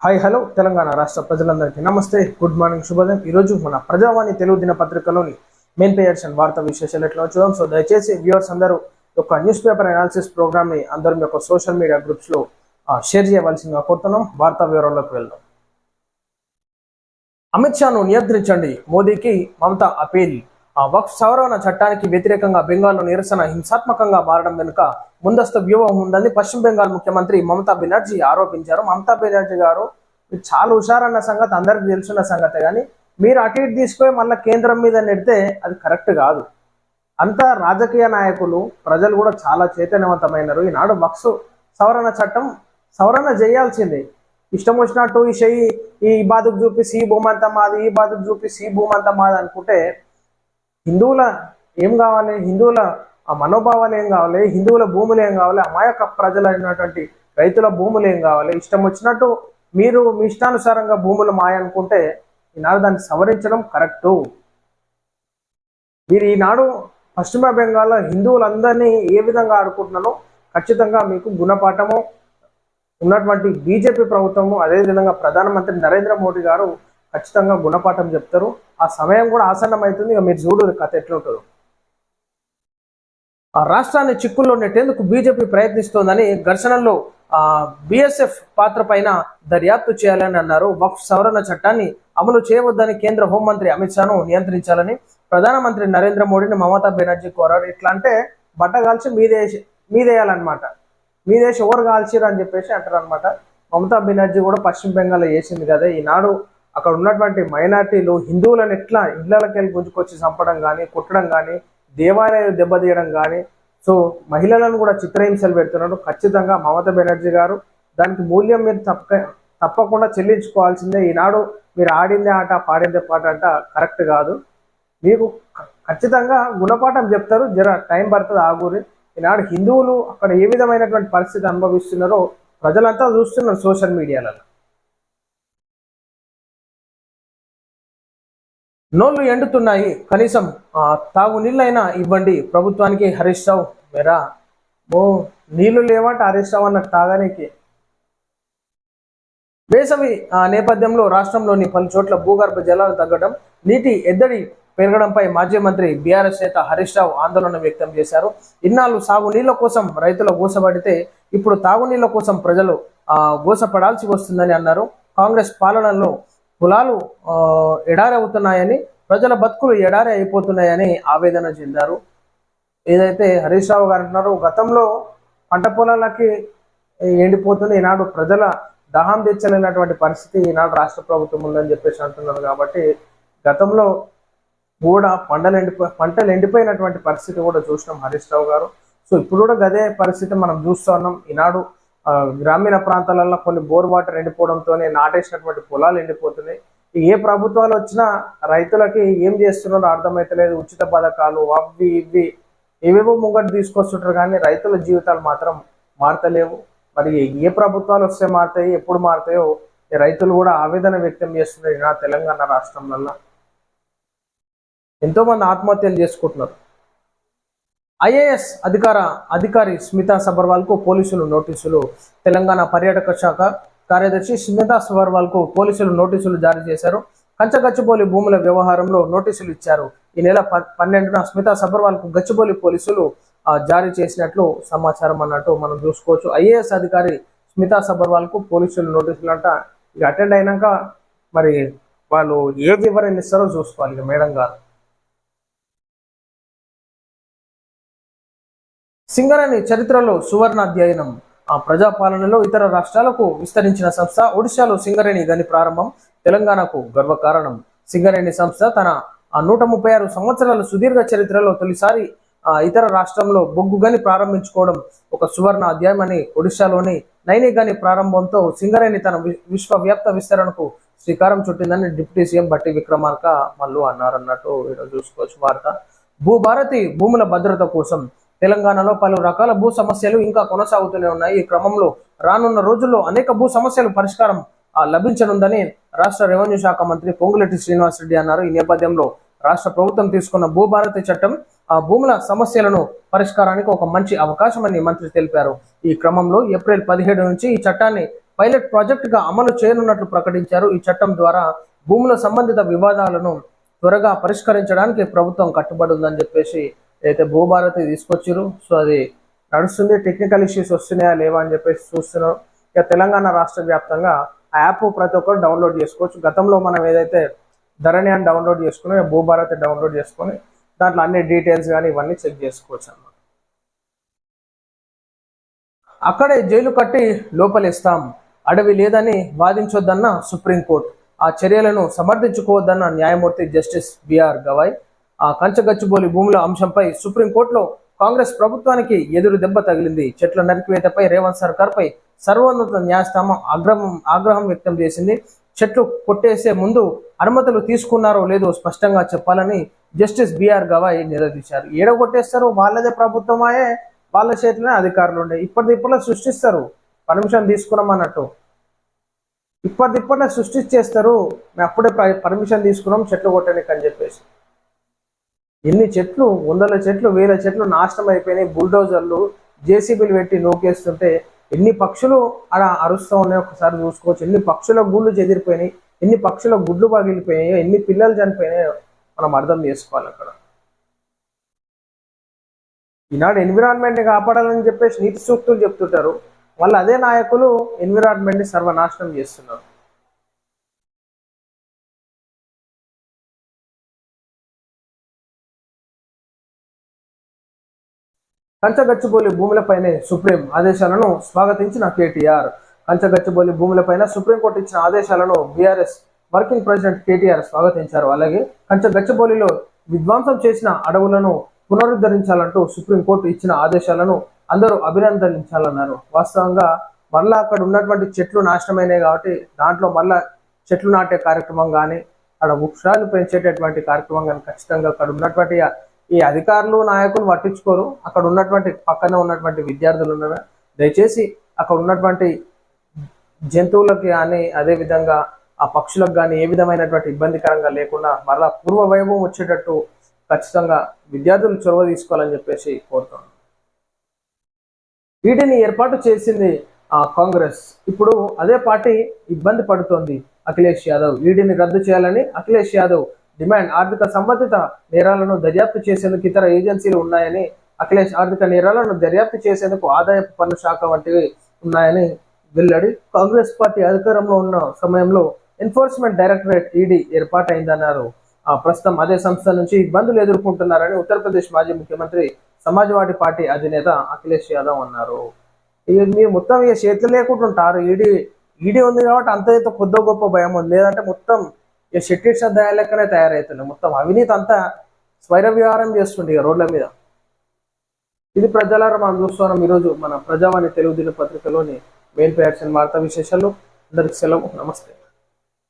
Hi hello Telangana రాష్ట్ర ప్రజలందరికీ నమస్తే, గుడ్ మార్నింగ్, శుభోదయం. ఈరోజు మన ప్రజావాణి తెలుగు దినపత్రికలోని మెయిన్ పేజెస్ అండ్ వార్తా విశేషాలు ఎట్లా చూద్దాం. సో దయచేసి వ్యూవర్స్ అందరూ యొక్క న్యూస్ పేపర్ అనాలిసిస్ ప్రోగ్రామ్ ని అందరం యొక్క సోషల్ మీడియా గ్రూప్స్ లో షేర్ చేయవలసిందిగా కోరుతున్నాం. వార్తా వివరాల్లోకి వెళ్దాం. అమిత్ షాను నియంత్రించండి, మోదీకి మమతా అపీల్. వక్ఫ్ సవరణ చట్టానికి వ్యతిరేకంగా బెంగాల్లో నిరసన హింసాత్మకంగా మారడం వెనుక ముందస్తు వ్యూహం ఉందని పశ్చిమ బెంగాల్ ముఖ్యమంత్రి మమతా బెనర్జీ ఆరోపించారు. మమతా బెనర్జీ గారు చాలా హుషారన్న సంగతి అందరికి తెలుసున్న సంగతే, కానీ మీరు అటు ఇటు తీసుకొని మళ్ళీ కేంద్రం మీద నెడితే అది కరెక్ట్ కాదు. అంతా రాజకీయ నాయకులు, ప్రజలు కూడా చాలా చైతన్యవంతమైనారు. ఈనాడు వక్ఫ్ సవరణ చట్టం సవరణ చేయాల్సిందే. ఇష్టం వచ్చినట్టు ఈ బాధకు చూపిసి ఈ భూమి అంతా మాది, ఈ బాధకు చూపిసి ఈ భూమి అంతా మాది అనుకుంటే హిందువుల ఏం కావాలి, హిందువుల మనోభావాలు ఏం కావాలి, హిందువుల భూములు ఏం కావాలి, అమాయక ప్రజలైనటువంటి రైతుల భూములు ఏం కావాలి. ఇష్టం వచ్చినట్టు మీరు మీ ఇష్టానుసారంగా భూములు మాయ అనుకుంటే ఈనాడు దాన్ని సవరించడం కరెక్టు. మీరు ఈనాడు పశ్చిమ బెంగాల్లో హిందువులందరినీ ఏ విధంగా ఆడుకుంటున్నారో ఖచ్చితంగా మీకు గుణపాఠము ఉన్నటువంటి బీజేపీ ప్రభుత్వము, అదేవిధంగా ప్రధానమంత్రి నరేంద్ర మోడీ గారు ఖచ్చితంగా గుణపాఠం చెప్తారు. ఆ సమయం కూడా ఆసన్నమవుతుంది. ఇక మీరు చూడు కథ ఎట్లుంటుందో. ఆ రాష్ట్రాన్ని చిక్కుల్లో నెట్టేందుకు బీజేపీ ప్రయత్నిస్తోందని, ఘర్షణల్లో బిఎస్ఎఫ్ పాత్ర పైన దర్యాప్తు చేయాలని అన్నారు. వక్ఫ్ సవరణ చట్టాన్ని అమలు చేయవద్దని కేంద్ర హోంమంత్రి అమిత్ షాను నియంత్రించాలని ప్రధానమంత్రి నరేంద్ర మోడీని మమతా బెనర్జీ కోరారు. ఇట్లా అంటే బట్ట కాల్చి మీదేయాలన్నమాట. మీదేసి ఎవరు కాల్చిరు అని చెప్పేసి అంటారు అనమాట. మమతా బెనర్జీ కూడా పశ్చిమ బెంగాల్లో వేసింది కదా. ఈనాడు అక్కడ ఉన్నటువంటి మైనార్టీలు హిందువులను ఎట్లా ఇళ్లకి వెళ్ళి గుంజుకొచ్చి చంపడం కానీ, కుట్టడం కానీ, దేవాలయాలు దెబ్బతీయడం కానీ, సో మహిళలను కూడా చిత్రహింసలు పెడుతున్నారు. ఖచ్చితంగా మమతా బెనర్జీ గారు దానికి మూల్యం మీరు తప్పకుండా చెల్లించుకోవాల్సిందే. ఈనాడు మీరు ఆడిందే ఆట పాడిందే పాట అంట కరెక్ట్ కాదు. మీకు ఖచ్చితంగా గుణపాఠం చెప్తారు, జర టైం పడుతుంది, ఆగురి. ఈనాడు హిందువులు అక్కడ ఏ విధమైనటువంటి పరిస్థితి అనుభవిస్తున్నారో ప్రజలంతా చూస్తున్నారు సోషల్ మీడియాలలో. నోళ్లు ఎండుతున్నాయి, కనీసం తాగునీళ్ళైనా ఇవ్వండి ప్రభుత్వానికి హరీష్ రావు వేరా. నీళ్లు లేవంటే హరీష్ రావు అన్నట్టు తాగడానికి. వేసవి నేపథ్యంలో రాష్ట్రంలోని పలు చోట్ల భూగర్భ జలాలు తగ్గడం, నీటి ఎద్దడి పెరగడంపై మాజీ మంత్రి బీఆర్ఎస్ నేత హరీష్ రావు ఆందోళన వ్యక్తం చేశారు. ఇన్నాళ్ళు సాగునీళ్ల కోసం రైతుల గోసపడితే ఇప్పుడు తాగునీళ్ల కోసం ప్రజలు గోసపడాల్సి వస్తుందని అన్నారు. కాంగ్రెస్ పాలనలో పొలాలు ఎడారి అవుతున్నాయని, ప్రజల బతుకులు ఎడారి అయిపోతున్నాయని ఆవేదన చెందారు. ఏదైతే హరీష్ రావు గారు అంటున్నారు, గతంలో పంట పొలాలకి ఎండిపోతుంది, ఈనాడు ప్రజల దాహం తెచ్చలేనటువంటి పరిస్థితి ఈనాడు రాష్ట్ర ప్రభుత్వం ఉందని చెప్పేసి అంటున్నారు. కాబట్టి గతంలో కూడా పంటలు ఎండిపోయినటువంటి పరిస్థితి కూడా చూసినాం హరీష్ రావు గారు. సో ఇప్పుడు కూడా గదే పరిస్థితి మనం చూస్తూ ఉన్నాం. ఈనాడు గ్రామీణ ప్రాంతాలలో కొన్ని బోర్ వాటర్ ఎండిపోవడంతోనే నాటేసినటువంటి పొలాలు ఎండిపోతున్నాయి. ఏ ప్రభుత్వాలు వచ్చినా రైతులకి ఏం చేస్తున్నారో అర్థమైతలేదు. ఉచిత పథకాలు అవి ఇవి ఏవేవో ముంగట తీసుకొస్తుంటారు, కానీ రైతుల జీవితాలు మాత్రం మారతలేవు. మరి ఏ ప్రభుత్వాలు వస్తే మారుతాయి, ఎప్పుడు మారుతాయో రైతులు కూడా ఆవేదన వ్యక్తం చేస్తున్నారు. నా తెలంగాణ రాష్ట్రంలో ఎంతో మంది ఆత్మహత్యలు చేసుకుంటున్నారు. ఐఏఎస్ అధికారి స్మితా సబర్వాల్ కు పోలీసులు నోటీసులు. తెలంగాణ పర్యాటక శాఖ కార్యదర్శి స్మితా సబర్వాల్ కు పోలీసులు నోటీసులు జారీ చేశారు. కంచగచ్చిబౌలి భూముల వ్యవహారంలో నోటీసులు ఇచ్చారు. ఈ నెల 12న స్మితా సబర్వాల్ కు గచ్చిబౌలి పోలీసులు జారీ చేసినట్లు సమాచారం అన్నట్టు మనం చూసుకోవచ్చు. ఐఏఎస్ అధికారి స్మితా సబర్వాల్ కు పోలీసులు నోటీసులు అంట. ఇక అటెండ్ అయినాక మరి వాళ్ళు ఏ వివరణ ఇస్తారో చూసుకోవాలి ఇక మేడం గారు. సింగరేణి చరిత్రలో సువర్ణ అధ్యయనం. ప్రజాపాలనలో ఇతర రాష్ట్రాలకు విస్తరించిన సంస్థ. ఒడిశాలో సింగరేణి గని ప్రారంభం తెలంగాణకు గర్వకారణం. సింగరేణి సంస్థ తన 136 సంవత్సరాల సుదీర్ఘ చరిత్రలో తొలిసారి ఇతర రాష్ట్రంలో బొగ్గు గని ప్రారంభించుకోవడం ఒక సువర్ణ అధ్యాయం అని ఒడిశాలోని నైని గని ప్రారంభంతో సింగరేణి తన విశ్వవ్యాప్త విస్తరణకు శ్రీకారం చుట్టిందని డిప్యూటీ సీఎం బట్టి విక్రమార్క మల్లు అన్నారన్నట్టు ఈరోజు చూసుకోవచ్చు వార్త. భూభారతి భూముల భద్రత కోసం తెలంగాణలో పలు రకాల భూ సమస్యలు ఇంకా కొనసాగుతూనే ఉన్నాయి. ఈ క్రమంలో రానున్న రోజుల్లో అనేక భూ సమస్యలు పరిష్కారం లభించనుందని రాష్ట్ర రెవెన్యూ శాఖ మంత్రి పొంగులేటి శ్రీనివాసరెడ్డి అన్నారు. ఈ నేపథ్యంలో రాష్ట్ర ప్రభుత్వం తీసుకున్న భూభారతి చట్టం భూముల సమస్యలను పరిష్కారానికి ఒక మంచి అవకాశం అని మంత్రి తెలిపారు. ఈ క్రమంలో ఏప్రిల్ 17 నుంచి ఈ చట్టాన్ని పైలట్ ప్రాజెక్టుగా అమలు చేయనున్నట్లు ప్రకటించారు. ఈ చట్టం ద్వారా భూముల సంబంధిత వివాదాలను త్వరగా పరిష్కరించడానికి ప్రభుత్వం కట్టుబడి ఉందని చెప్పేసి అయితే భూభారతి తీసుకొచ్చారు. సో అది నడుస్తుంది. టెక్నికల్ ఇష్యూస్ వస్తున్నాయా లేవా అని చెప్పేసి చూస్తున్నారు. ఇక తెలంగాణ రాష్ట్ర వ్యాప్తంగా ఆ యాప్ ప్రతి ఒక్కరు డౌన్లోడ్ చేసుకోవచ్చు. గతంలో మనం ఏదైతే ధరణి అని డౌన్లోడ్ చేసుకుని భూభారతి డౌన్లోడ్ చేసుకొని దాంట్లో అన్ని డీటెయిల్స్ కానీ ఇవన్నీ చెక్ చేసుకోవచ్చు అన్నమాట. అక్కడే జైలు కట్టి లోపలేస్తాం, అడవి లేదని వాదించొద్దన్న సుప్రీంకోర్టు, ఆ చర్యలను సమర్థించుకోవద్దన్న న్యాయమూర్తి జస్టిస్ బిఆర్ గవాయ్. ఆ కంచగచ్చిబౌలి భూముల అంశంపై సుప్రీంకోర్టులో కాంగ్రెస్ ప్రభుత్వానికి ఎదురు దెబ్బ తగిలింది. చెట్ల నరికివేతపై రేవంత్ సర్కార్పై సర్వోన్నత న్యాయస్థానం ఆగ్రహం వ్యక్తం చేసింది. చెట్లు కొట్టేసే ముందు అనుమతులు తీసుకున్నారో లేదో స్పష్టంగా చెప్పాలని జస్టిస్ బిఆర్ గవాయ్ నిలదీశారు. ఏడ కొట్టేస్తారు, వాళ్ళదే ప్రభుత్వమాయే, వాళ్ళ చేతిలోనే అధికారులు ఉండే. ఇప్పటిదిప్పట్లో సృష్టిస్తారు, పర్మిషన్ తీసుకున్నాం అన్నట్టు ఇప్పటిదిప్పట్లో సృష్టించేస్తారు. మేము అప్పుడే పర్మిషన్ తీసుకున్నాం చెట్లు కొట్టడానికి అని చెప్పేసి. ఎన్ని చెట్లు, వందల చెట్లు, వేల చెట్లు నాశనం అయిపోయినాయి. బుల్డోజర్లు జేసీబీలు పెట్టి నూకేస్తుంటే ఎన్ని పక్షులు అలా అరుస్తూ ఉన్నాయో ఒకసారి చూసుకోవచ్చు. ఎన్ని పక్షుల గుళ్ళు చెదిరిపోయినాయి, ఎన్ని పక్షుల గుడ్లు పగిలిపోయాయో, ఎన్ని పిల్లలు చనిపోయినాయో మనం అర్థం చేసుకోవాలి. అక్కడ ఈనాడు ఎన్విరాన్మెంట్ని కాపాడాలని చెప్పేసి నీతి సూక్తులు చెప్తుంటారు, వాళ్ళు అదే నాయకులు ఎన్విరాన్మెంట్ని సర్వనాశనం చేస్తున్నారు. కంచగచ్చిబౌలి భూములపైనే సుప్రీం ఆదేశాలను స్వాగతించిన కేటీఆర్. కంచగచ్చిబౌలి భూములపైన సుప్రీంకోర్టు ఇచ్చిన ఆదేశాలను బీఆర్ఎస్ వర్కింగ్ ప్రెసిడెంట్ కేటీఆర్ స్వాగతించారు. అలాగే కంచగచ్చిబౌలిలో విధ్వంసం చేసిన అడవులను పునరుద్ధరించాలంటూ సుప్రీంకోర్టు ఇచ్చిన ఆదేశాలను అందరూ అభినందించాలన్నారు. వాస్తవంగా మళ్ళా అక్కడ ఉన్నటువంటి చెట్లు నాశనమైనాయి కాబట్టి దాంట్లో మళ్ళా చెట్లు నాటే కార్యక్రమం కానీ అక్కడ వృక్షాలు పెంచేటటువంటి కార్యక్రమం కానీ ఖచ్చితంగా అక్కడ ఉన్నటువంటి ఈ అధికారులు నాయకులు పట్టించుకోరు. అక్కడ ఉన్నటువంటి పక్కనే ఉన్నటువంటి విద్యార్థులు ఉన్నారు, దయచేసి అక్కడ ఉన్నటువంటి జంతువులకు కానీ అదేవిధంగా ఆ పక్షులకు కానీ ఏ విధమైనటువంటి ఇబ్బందికరంగా లేకుండా మరలా పూర్వ వైభవం వచ్చేటట్టు ఖచ్చితంగా విద్యార్థులు చొరవ తీసుకోవాలని చెప్పేసి కోరుతున్నాను. వీటిని ఏర్పాటు చేసింది కాంగ్రెస్. ఇప్పుడు అదే పార్టీ ఇబ్బంది పడుతోంది. అఖిలేష్ యాదవ్ ఈడీని రద్దు చేయాలని అఖిలేష్ యాదవ్ డిమాండ్. ఆర్థిక సంబంధిత నేరాలను దర్యాప్తు చేసేందుకు ఇతర ఏజెన్సీలు ఉన్నాయని అఖిలేష్ ఆర్థిక నేరాలను దర్యాప్తు చేసేందుకు ఆదాయపు పన్ను శాఖ వంటివి ఉన్నాయని వెల్లడి. కాంగ్రెస్ పార్టీ అధికారంలో ఉన్న సమయంలో ఎన్ఫోర్స్మెంట్ డైరెక్టరేట్ ఈడీ ఏర్పాటైందన్నారు. ప్రస్తుతం అదే సంస్థ నుంచి ఇబ్బందులు ఎదుర్కొంటున్నారని ఉత్తరప్రదేశ్ మాజీ ముఖ్యమంత్రి సమాజ్వాదీ పార్టీ అధినేత అఖిలేష్ యాదవ్ అన్నారు. మీరు మొత్తం ఇక చేతులు లేకుండా ఉంటారు. ఈడీ ఉంది కాబట్టి అంత కొద్ది గొప్ప భయం ఉంది, లేదంటే మొత్తం ఇక శెట్టి శ్రద్ధ లెక్కనే తయారవుతుంది. మొత్తం అవినీతి అంతా స్వైర విహారం చేస్తుంది ఇక రోడ్ల మీద. ఇది ప్రజలారా మనం చూస్తున్నాం. ఈరోజు మన ప్రజావాణి తెలుగు దినపత్రికలోని మెయిన్ పేర్చిన వార్తా విశేషాలు. అందరికి సెలవు, నమస్తే.